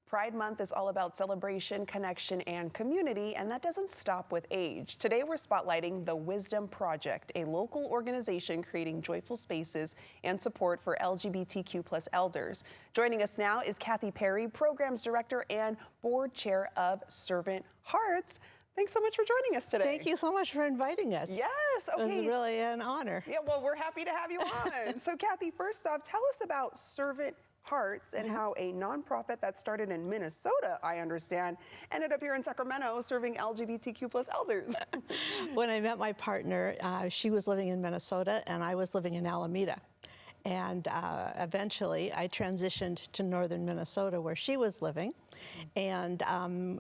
Pride Month is all about celebration, connection, and community, and that doesn't stop with age. Today, we're spotlighting the Wisdom Project, a local organization creating joyful spaces and support for LGBTQ+ elders. Joining us now is Kathy Perry, Programs Director and Board Chair of Servant Hearts. Thanks so much for joining us today. Thank you so much for inviting us. Yes, okay. It was really an honor. Yeah, well, we're happy to have you on. So, Kathy, first off, tell us about Servant Hearts and how a nonprofit that started in Minnesota, I understand, ended up here in Sacramento serving LGBTQ+ elders. When I met my partner, she was living in Minnesota and I was living in Alameda. And eventually I transitioned to northern Minnesota where she was living, and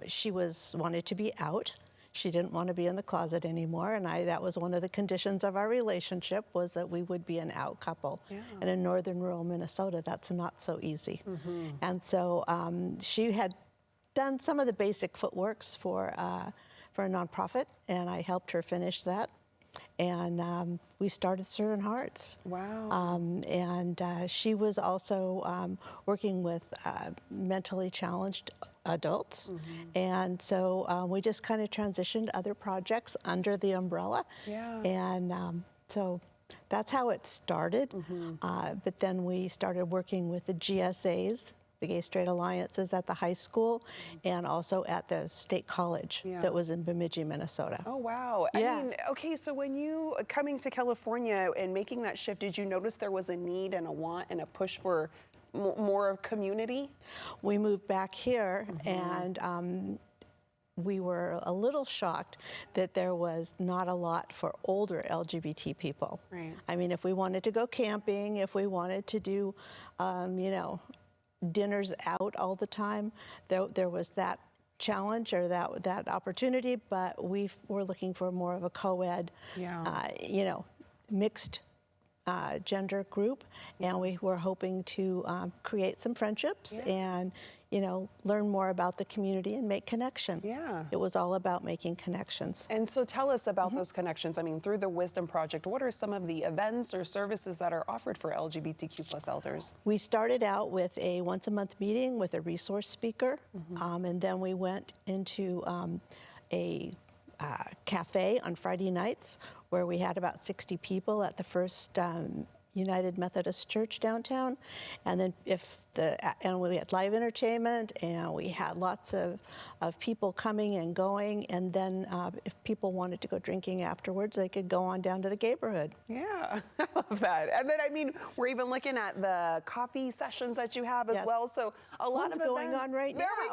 she wanted to be out. She didn't want to be in the closet anymore, and that was one of the conditions of our relationship, was that we would be an out couple. Yeah. And in northern rural Minnesota, that's not so easy. Mm-hmm. And so she had done some of the basic footworks for a nonprofit, and I helped her finish that. And we started Servant Hearts. Wow. And she was also working with mentally challenged adults. Mm-hmm. And so we just kind of transitioned other projects under the umbrella. Yeah. And so that's how it started. Mm-hmm. But then we started working with the GSAs, the Gay Straight Alliances, at the high school, and also at the state college that was in Bemidji, Minnesota. Oh, wow. Yeah. I mean, okay, so when you coming to California and making that shift, did you notice there was a need and a want and a push for more community? We moved back here, and we were a little shocked that there was not a lot for older LGBT people. Right. I mean, if we wanted to go camping, if we wanted to do, dinners out all the time, there was that challenge or that opportunity, but we were looking for more of a co-ed, mixed gender group, and we were hoping to create some friendships and learn more about the community and make connection. Yeah. It was all about making connections. And so tell us about those connections. I mean, through the Wisdom Project, what are some of the events or services that are offered for LGBTQ+ elders? We started out with a once-a-month meeting with a resource speaker, and then we went into a cafe on Friday nights where we had about 60 people at the First United Methodist Church downtown, and then and we had live entertainment, and we had lots of people coming and going, and then if people wanted to go drinking afterwards, they could go on down to the neighborhood. Yeah, I love that. And then, I mean, we're even looking at the coffee sessions that you have as well, so a lot of events going on right now. There we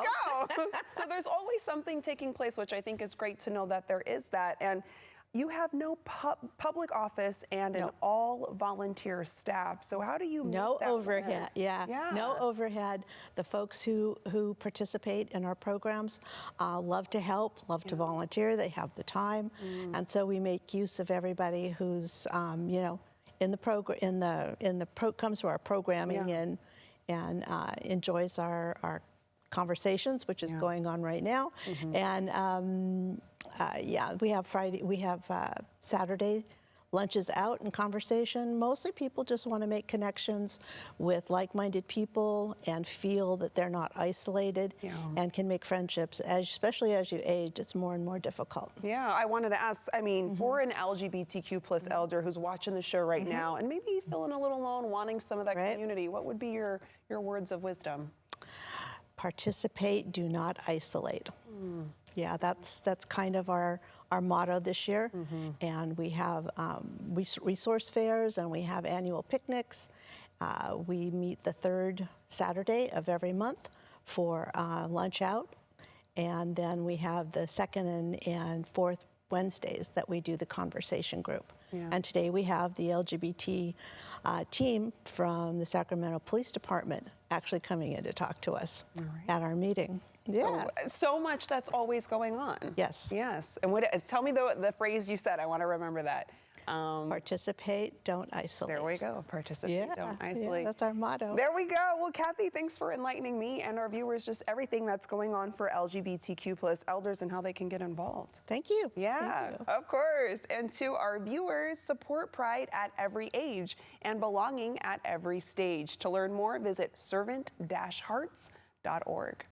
go. So there's always something taking place, which I think is great to know that there is that. And you have no public office and an all-volunteer staff. So how do you make no that overhead? work? Yeah, no overhead. The folks who participate in our programs love to help, love to volunteer. They have the time, and so we make use of everybody who's in the comes to our programming and enjoys our conversations, which is going on right now, and. We have Saturday lunches out and conversation. Mostly people just want to make connections with like-minded people and feel that they're not isolated and can make friendships. Especially as you age, it's more and more difficult. Yeah, I wanted to ask, I mean, for an LGBTQ+ elder who's watching the show right now and maybe feeling a little alone, wanting some of that community, what would be your words of wisdom? Participate, do not isolate. Yeah, that's kind of our motto this year. And we have resource fairs, and we have annual picnics. We meet the third Saturday of every month for lunch out. And then we have the second and fourth Wednesdays that we do the conversation group. And today we have the LGBT team from the Sacramento Police Department actually coming in to talk to us at our meeting. Yeah. So much that's always going on. Yes. Yes. And tell me the phrase you said. I want to remember that. Participate, don't isolate. There we go. Participate, don't isolate. Yeah, that's our motto. There we go. Well, Kathy, thanks for enlightening me and our viewers just everything that's going on for LGBTQ+ elders and how they can get involved. Thank you. Yeah, Thank you. Of course. And to our viewers, support pride at every age and belonging at every stage. To learn more, visit servant-hearts.org.